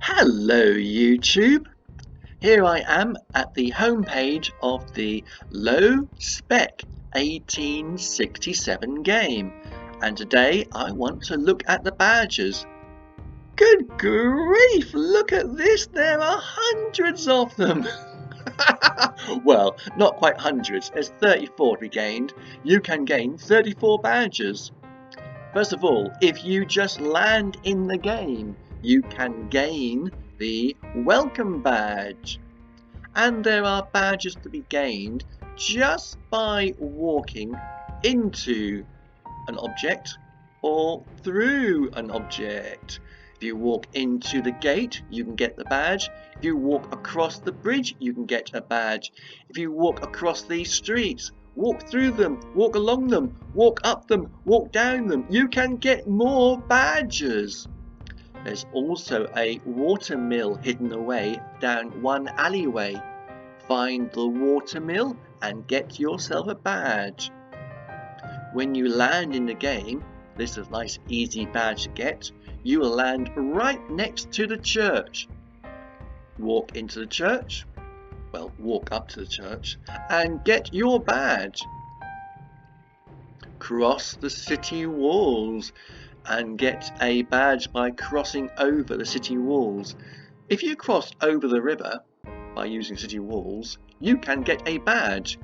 Hello YouTube! Here I am at the home page of the low spec 1867 game, and today I want to look at the badges. Good grief, look at this, there are hundreds of them! Well, not quite hundreds, there's 34 to be gained. You can gain 34 badges. First of all, if you just land in the game, you can gain the welcome badge. And there are badges to be gained just by walking into an object or through an object. If you walk into the gate, you can get the badge. If you walk across the bridge, you can get a badge. If you walk across these streets, walk through them, walk along them, walk up them, walk down them, you can get more badges. There's also a water mill hidden away down one alleyway. Find the water mill and get yourself a badge. When you land in the game, this is a nice easy badge to get. You will land right next to the church. Walk into the church. Well, walk up to the church and get your badge. Cross the city walls and get a badge by crossing over the city walls. If you cross over the river by using city walls, you can get a badge.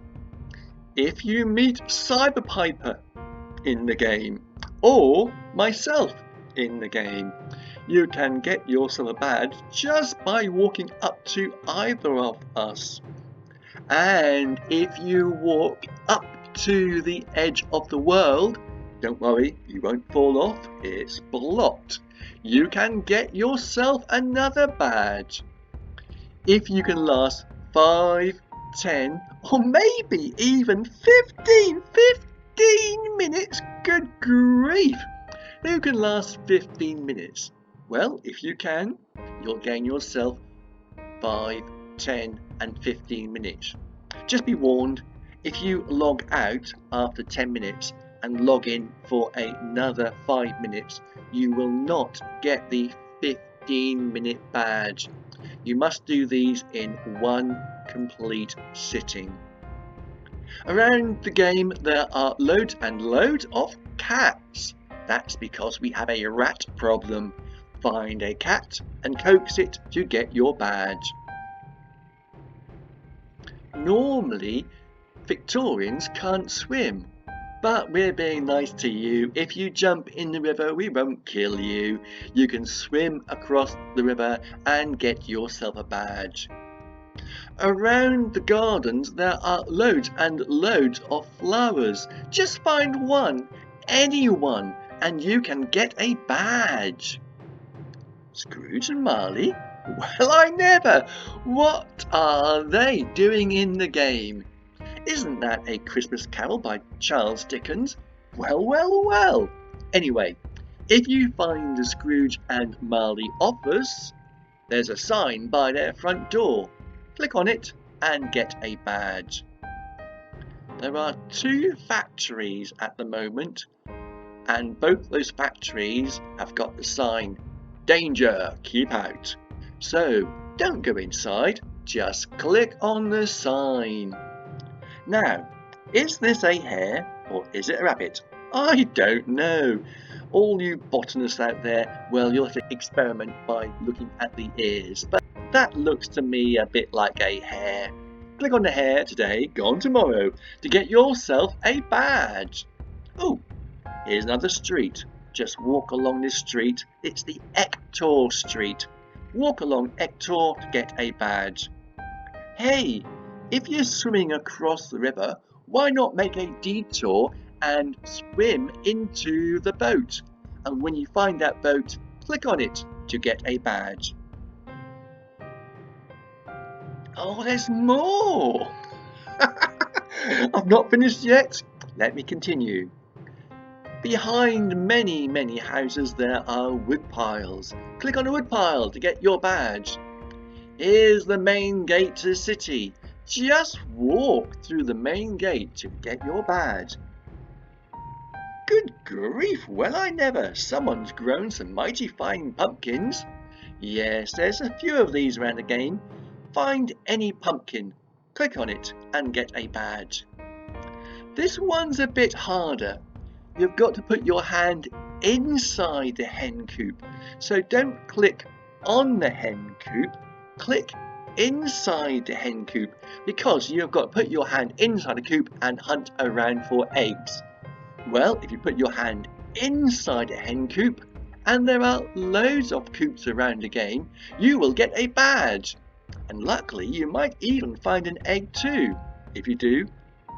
If you meet Cyber Piper in the game or myself in the game, you can get yourself a badge just by walking up to either of us. And if you walk up to the edge of the world, don't worry, you won't fall off, it's blocked. You can get yourself another badge. If you can last 5, 10 or maybe even 15 minutes, good grief! Who can last 15 minutes? Well, if you can, you'll gain yourself 5, 10 and 15 minutes. Just be warned, if you log out after 10 minutes and log in for another 5 minutes, you will not get the 15-minute badge. You must do these in one complete sitting. Around the game there are loads and loads of cats. That's because we have a rat problem. Find a cat and coax it to get your badge. Normally, Victorians can't swim, but we're being nice to you. If you jump in the river, we won't kill you. You can swim across the river and get yourself a badge. Around the gardens, there are loads and loads of flowers. Just find one, any one, and you can get a badge. Scrooge and Marley? Well, I never! What are they doing in the game? Isn't that A Christmas Carol by Charles Dickens? Well. Anyway, if you find the Scrooge and Marley office, there's a sign by their front door. Click on it and get a badge. There are 2 factories at the moment, and both those factories have got the sign, "Danger, keep out." So don't go inside, just click on the sign. Now, is this a hare or is it a rabbit? I don't know. All you botanists out there, well, you'll have to experiment by looking at the ears, but that looks to me a bit like a hare. Click on the hare today, gone tomorrow, to get yourself a badge. Oh, here's another street. Just walk along this street. It's the Ector Street. Walk along Ector to get a badge. Hey, if you're swimming across the river, why not make a detour and swim into the boat? And when you find that boat, click on it to get a badge. Oh, there's more! I've not finished yet. Let me continue. Behind many houses there are wood piles. Click on a wood pile to get your badge. Here's the main gate to the city. Just walk through the main gate to get your badge. Good grief, well I never. Someone's grown some mighty fine pumpkins. Yes, there's a few of these around the game. Find any pumpkin, click on it and get a badge. This one's a bit harder. You've got to put your hand inside the hen coop. So don't click on the hen coop, click inside the hen coop, because you've got to put your hand inside the coop and hunt around for eggs. Well, if you put your hand inside a hen coop, and there are loads of coops around the game, you will get a badge. And luckily, you might even find an egg too. If you do,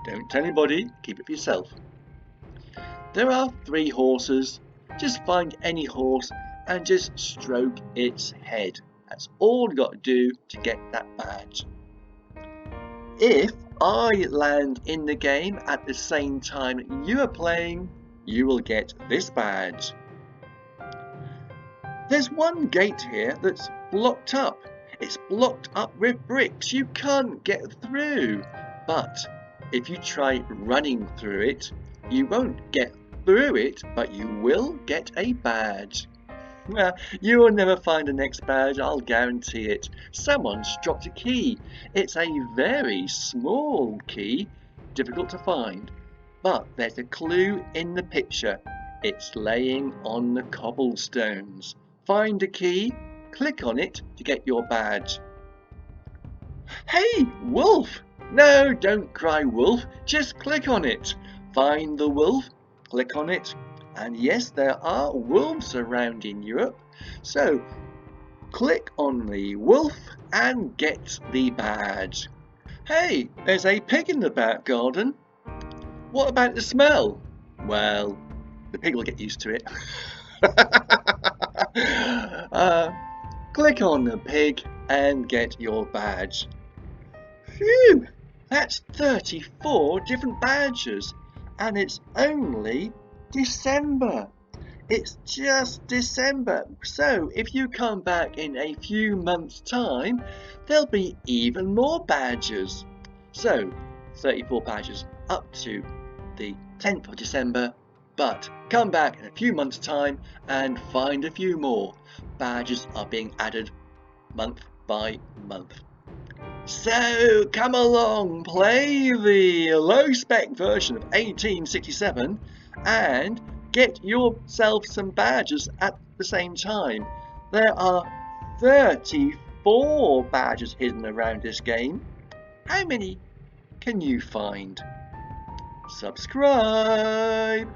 don't tell anybody, keep it for yourself. There are 3 horses. Just find any horse and just stroke its head. That's all you got to do to get that badge. If I land in the game at the same time you are playing, you will get this badge. There's one gate here that's blocked up. It's blocked up with bricks. You can't get through. But if you try running through it, you won't get through it, but you will get a badge. You will never find the next badge, I'll guarantee it. Someone's dropped a key. It's a very small key, difficult to find. But there's a clue in the picture. It's laying on the cobblestones. Find the key, click on it to get your badge. Hey, wolf! No, don't cry wolf, just click on it. Find the wolf, click on it. And yes, there are wolves around in Europe. So click on the wolf and get the badge. Hey, there's a pig in the back garden. What about the smell? Well, the pig will get used to it. Click on the pig and get your badge. Phew, that's 34 different badges, and it's only December. It's just December. So if you come back in a few months' time, there'll be even more badges. So 34 badges up to the 10th of December. But come back in a few months' time and find a few more. Badges are being added month by month. So come along, play the low spec version of 1867 and get yourself some badges at the same time. There are 34 badges hidden around this game. How many can you find? Subscribe!